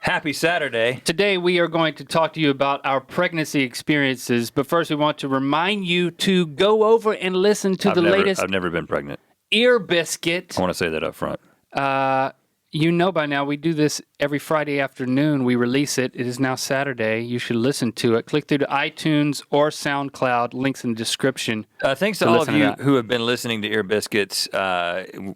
Happy Saturday. Today we are going to talk to you about our pregnancy experiences, but first we want to remind you to go over and listen to latest I've never been pregnant. Ear Biscuit. I want to say that up front. You know by now we do this every Friday afternoon. We release it. It is now Saturday. You should listen to it. Click through to iTunes or SoundCloud. Links in the description. Thanks to all of you who have been listening to Ear Biscuits.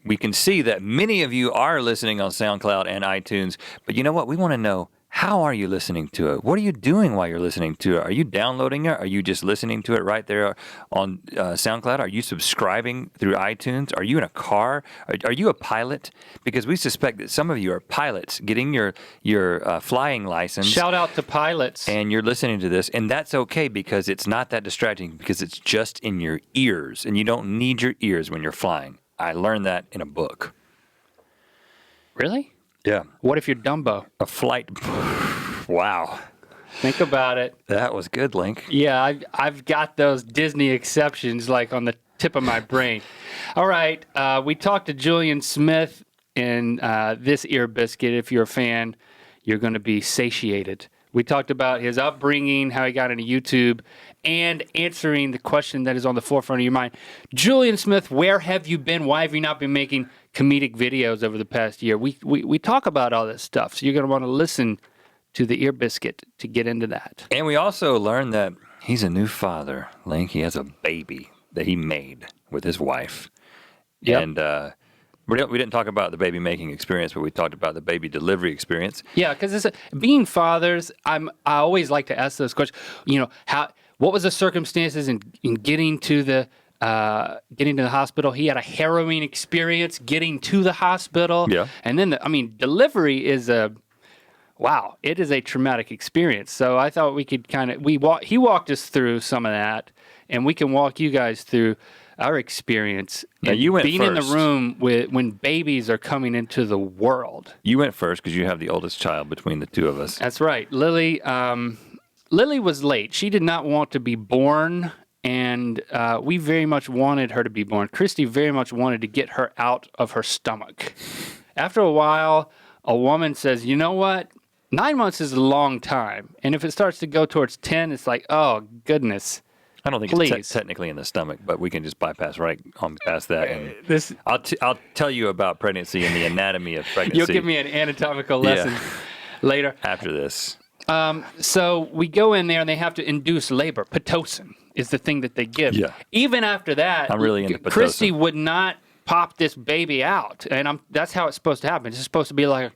We can see that many of you are listening on SoundCloud and iTunes. But you know what? We want to know, how are you listening to it? What are you doing while you're listening to it? Are you downloading it? Are you just listening to it right there on SoundCloud? Are you subscribing through iTunes? Are you in a car? Are you a pilot? Because we suspect that some of you are pilots getting your flying license. Shout out to pilots. And you're listening to this, and that's okay because it's not that distracting because it's just in your ears, and you don't need your ears when you're flying. I learned that in a book. Really? Yeah. What if you're Dumbo? A flight. Wow. Think about it. That was good, Link. Yeah, I've got those Disney exceptions like on the tip of my brain. All right, we talked to Julian Smith in this Ear Biscuit. If you're a fan, you're going to be satiated. We talked about his upbringing, how he got into YouTube, and answering the question that is on the forefront of your mind. Julian Smith, where have you been? Why have you not been making comedic videos over the past year? We talk about all this stuff, so you're going to want to listen to the Ear Biscuit to get into that. And we also learned that he's a new father, Link. He has a baby that he made with his wife. Yep. And we didn't talk about the baby making experience, but we talked about the baby delivery experience. Yeah, because being fathers, I always like to ask those questions. You know, what was the circumstances in getting to the hospital? He had a harrowing experience getting to the hospital. Yeah. And then, delivery is it is a traumatic experience. So I thought we could he walked us through some of that, and we can walk you guys through our experience. Now you went being first. in the room when babies are coming into the world. You went first because you have the oldest child between the two of us. That's right. Lily was late. She did not want to be born, and we very much wanted her to be born. Christy very much wanted to get her out of her stomach. After a while, a woman says, you know what? 9 months is a long time. And if it starts to go towards 10, it's like, oh, goodness. I don't think it's technically in the stomach, but we can just bypass right on past that. And I'll tell you about pregnancy and the anatomy of pregnancy. You'll give me an anatomical lesson later. After this. So we go in there and they have to induce labor. Pitocin is the thing that they give. Yeah. Even after that, I'm really into Pitocin. Christy would not pop this baby out. And that's how it's supposed to happen. It's supposed to be like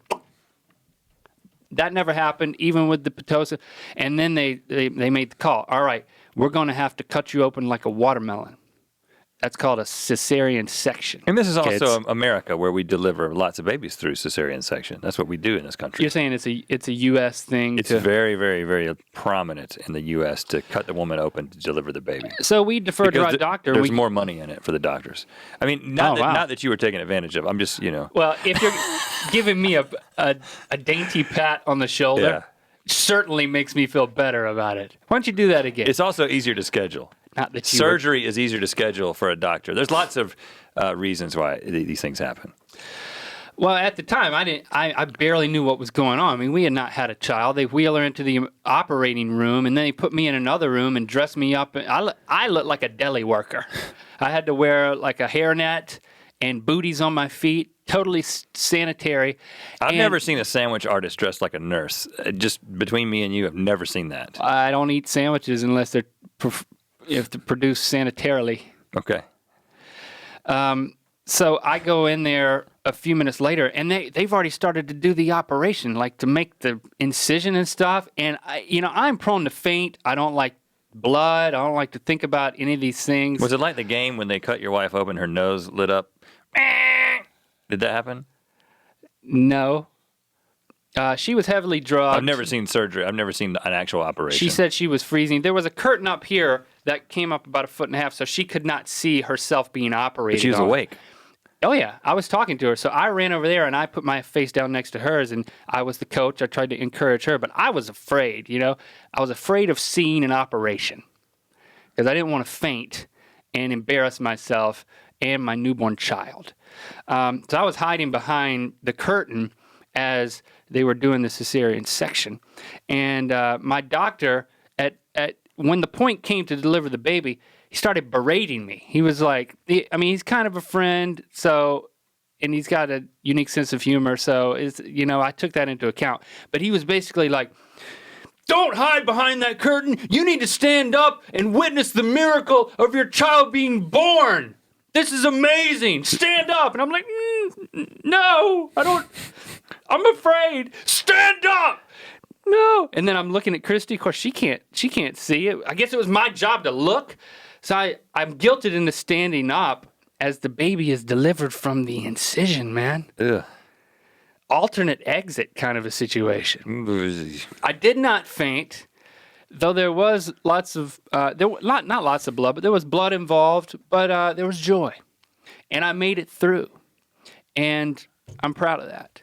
that never happened, even with the Pitocin. And then they made the call. All right, we're going to have to cut you open like a watermelon. That's called a cesarean section. And this is also America, where we deliver lots of babies through cesarean section. That's what we do in this country. You're saying it's a U.S. thing? It's very, very, very prominent in the U.S. to cut the woman open to deliver the baby. So we defer to our doctor. There's more money in it for the doctors. I mean, not that you were taking advantage of. I'm just, Well, if you're giving me a dainty pat on the shoulder, certainly makes me feel better about it. Why don't you do that again? It's also easier to schedule. Not that Surgery is easier to schedule for a doctor. There's lots of reasons why these things happen. Well, at the time, I barely knew what was going on. I mean, we had not had a child. They wheel her into the operating room, and then they put me in another room and dress me up. I looked like a deli worker. I had to wear like a hairnet and booties on my feet, totally sanitary. I've never seen a sandwich artist dressed like a nurse. Just between me and you, I've never seen that. I don't eat sandwiches unless they're produced sanitarily. Okay. So I go in there a few minutes later, and they've already started to do the operation, like to make the incision and stuff. And I'm prone to faint. I don't like blood. I don't like to think about any of these things. Was it like the game when they cut your wife open, her nose lit up? Did that happen? No. She was heavily drugged. I've never seen surgery. I've never seen an actual operation. She said she was freezing. There was a curtain up here that came up about 1.5 feet, so she could not see herself being operated on. But she was awake. Oh, yeah. I was talking to her. So I ran over there, and I put my face down next to hers, and I was the coach. I tried to encourage her, but I was afraid, I was afraid of seeing an operation because I didn't want to faint and embarrass myself and my newborn child. So I was hiding behind the curtain, as they were doing the cesarean section. And my doctor, at when the point came to deliver the baby, he started berating me. He was like, he's kind of a friend, so, and he's got a unique sense of humor, so I took that into account. But he was basically like, don't hide behind that curtain. You need to stand up and witness the miracle of your child being born. This is amazing. Stand up. And I'm like, no, I don't. I'm afraid. Stand up. No. And then I'm looking at Christy. Of course, she can't see it. I guess it was my job to look. So I'm guilted into standing up as the baby is delivered from the incision, man. Ugh. Alternate exit kind of a situation. I did not faint, though there was lots of, not lots of blood, but there was blood involved, but there was joy. And I made it through. And I'm proud of that.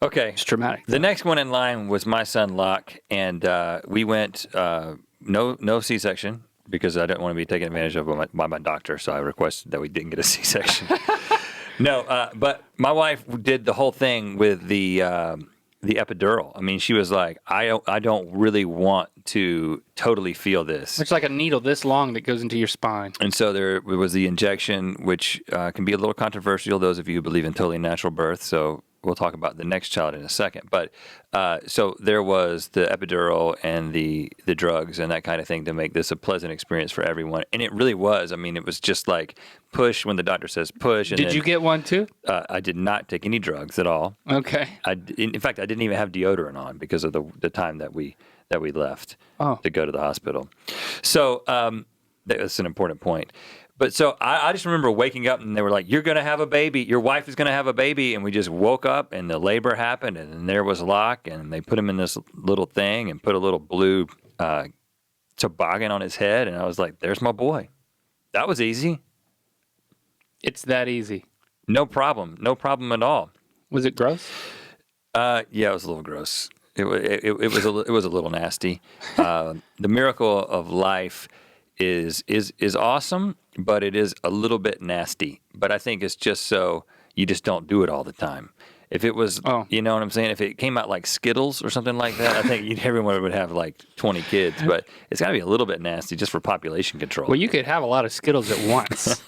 Okay. It's traumatic. The next one in line was my son Locke, and we went no C-section because I didn't want to be taken advantage of by my doctor, so I requested that we didn't get a C-section. No, but my wife did the whole thing with the epidural. I mean, she was like, I don't really want to totally feel this. It's like a needle this long that goes into your spine. And so there was the injection, which can be a little controversial, those of you who believe in totally natural birth. So we'll talk about the next child in a second. But so there was the epidural and the drugs and that kind of thing to make this a pleasant experience for everyone. And it really was. I mean, it was just like push when the doctor says push. And did you get one too? I did not take any drugs at all. Okay. In fact, I didn't even have deodorant on because of the time that we left to go to the hospital. So that's an important point. But so I just remember waking up and they were like, you're going to have a baby. Your wife is going to have a baby. And we just woke up and the labor happened and then there was Locke and they put him in this little thing and put a little blue toboggan on his head. And I was like, there's my boy. That was easy. It's that easy. No problem. No problem at all. Was it gross? Yeah, it was a little gross. It was a little nasty. The miracle of life is awesome, but it is a little bit nasty. But I think it's just so you just don't do it all the time. If it was, you know what I'm saying? If it came out like Skittles or something like that, I think everyone would have like 20 kids. But it's got to be a little bit nasty just for population control. Well, you could have a lot of Skittles at once.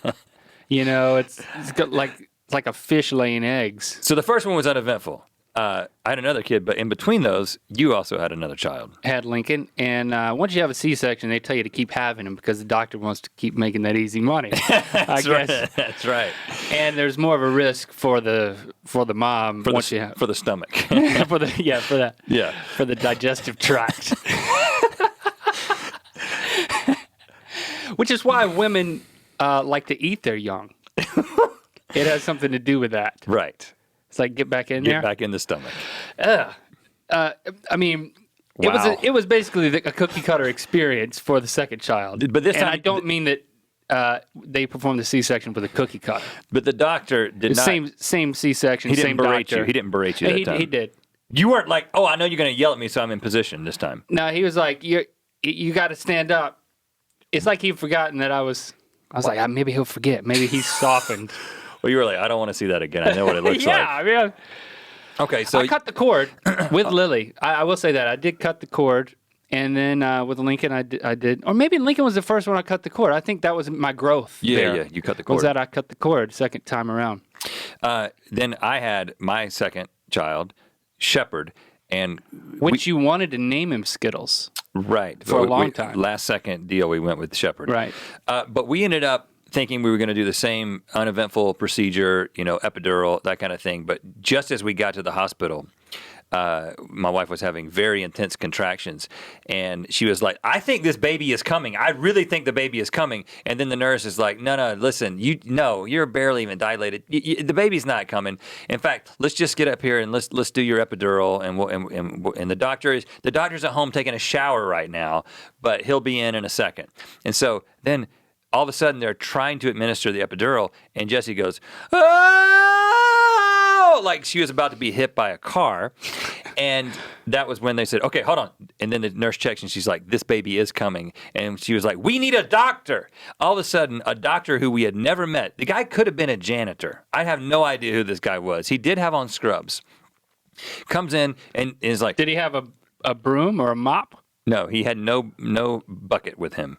It's got like a fish laying eggs. So the first one was uneventful. I had another kid, but in between those, you also had another child. Had Lincoln, and once you have a C-section, they tell you to keep having him because the doctor wants to keep making that easy money. I guess right. That's right. And there's more of a risk for the mom for the stomach. for the digestive tract. Which is why women like to eat their young. It has something to do with that. Right. It's like get back in there. Get back in the stomach. Wow. It was basically a cookie cutter experience for the second child. But this time, I don't mean that they performed the C-section with a cookie cutter. But the doctor did not. Same C-section. He didn't same berate doctor. you. He didn't berate you that time. He did. You weren't like, I know you're going to yell at me, so I'm in position this time. No, he was like, you got to stand up. It's like he'd forgotten that I was like, maybe he'll forget. Maybe he's softened. Well, you were like, I don't want to see that again. I know what it looks like. I mean, okay, so I cut the cord with Lily. I will say that I did cut the cord, and then with Lincoln, I did, or maybe Lincoln was the first one I cut the cord. I think that was my growth. Yeah, you cut the cord. Was that I cut the cord second time around? Then I had my second child, Shepherd, and you wanted to name him Skittles, right? For a long time. Last second deal, we went with Shepherd, right? But we ended up thinking we were going to do the same uneventful procedure, epidural, that kind of thing. But just as we got to the hospital, my wife was having very intense contractions, and she was like, I think this baby is coming. I really think the baby is coming. And then the nurse is like, no, listen, you're barely even dilated. The baby's not coming. In fact, let's just get up here and let's do your epidural. And the doctor's at home taking a shower right now, but he'll be in a second. And so then all of a sudden, they're trying to administer the epidural, and Jessie goes, oh, like she was about to be hit by a car. And that was when they said, okay, hold on. And then the nurse checks and she's like, this baby is coming. And she was like, we need a doctor. All of a sudden, a doctor who we had never met. The guy could have been a janitor. I have no idea who this guy was. He did have on scrubs. Comes in and is like. Did he have a broom or a mop? No, he had no bucket with him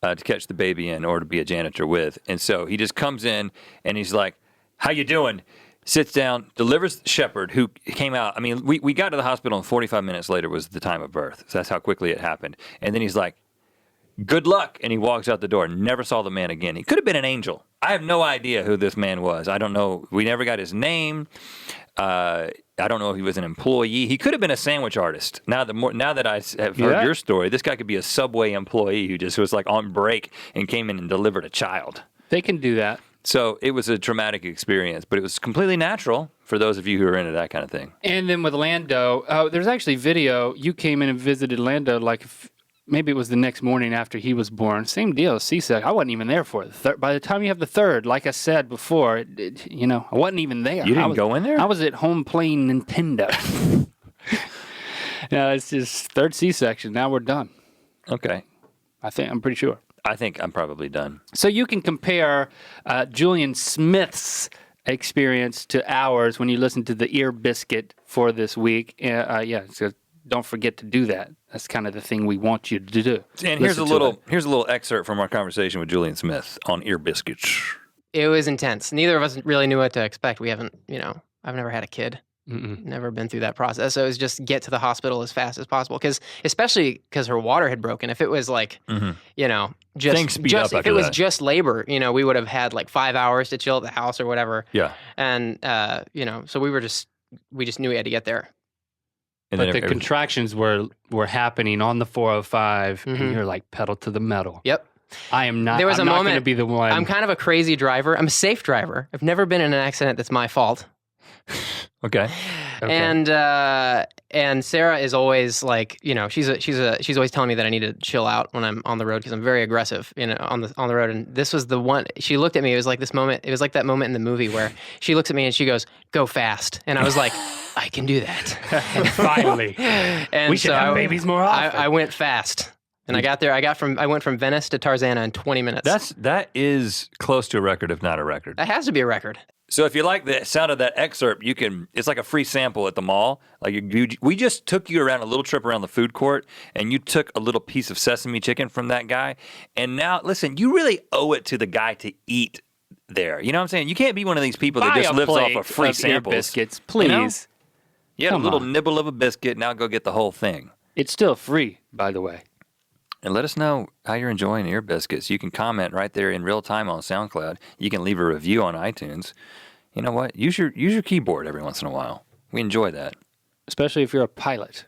to catch the baby in or to be a janitor with. And so he just comes in and he's like, how you doing? Sits down, delivers Shepherd, who came out. I mean, we got to the hospital and 45 minutes later was the time of birth. So that's how quickly it happened. And then he's like, good luck. And he walks out the door. Never saw the man again. He could have been an angel. I have no idea who this man was. I don't know. We never got his name. I don't know if he was an employee. He could have been a sandwich artist. Now that I have heard your story, this guy could be a Subway employee who just was like on break and came in and delivered a child. They can do that. So it was a traumatic experience, but it was completely natural for those of you who are into that kind of thing. And then with Lando, there's actually video. You came in and visited Lando like maybe it was the next morning after he was born. Same deal, C-section. I wasn't even there for it. By the time you have the third, like I said before, I wasn't even there. You didn't go in there? I was at home playing Nintendo. It's just third C-section. Now we're done. Okay. I'm pretty sure. I think I'm probably done. So you can compare Julian Smith's experience to ours when you listen to the Ear Biscuit for this week. So don't forget to do that. That's kind of the thing we want you to do. And here's a little excerpt from our conversation with Julian Smith on Ear Biscuits. It was intense. Neither of us really knew what to expect. We haven't, I've never had a kid. Never been through that process. So it was just get to the hospital as fast as possible. Especially because her water had broken. If it was like, if it was just labor, we would have had like 5 hours to chill at the house or whatever. Yeah. And, so we just knew we had to get there. And but the contractions were happening on the 405 and you're like pedal to the metal. Yep. I am not. I'm not going to be the one. I'm kind of a crazy driver. I'm a safe driver. I've never been in an accident that's my fault. Okay. And Sarah is always like, she's always telling me that I need to chill out when I'm on the road because I'm very aggressive, on the road. And this was the one. She looked at me. It was like this moment. It was like that moment in the movie where she looks at me and she goes, "Go fast." And I was like, I can do that. Finally. And we should have babies more often. I went fast. And I got there. I went from Venice to Tarzana in 20 minutes. That is close to a record, if not a record. That has to be a record. So if you like the sound of that excerpt, it's like a free sample at the mall. We just took you around a little trip around the food court, and you took a little piece of sesame chicken from that guy. And now, listen, you really owe it to the guy to eat there. You know what I'm saying? You can't be one of these people that just lives off of free samples. Ear biscuits, please. You had a little nibble of a biscuit. Now go get the whole thing. It's still free, by the way. And let us know how you're enjoying Ear Biscuits. You can comment right there in real time on SoundCloud. You can leave a review on iTunes. You know what? Use your keyboard every once in a while. We enjoy that. Especially if you're a pilot.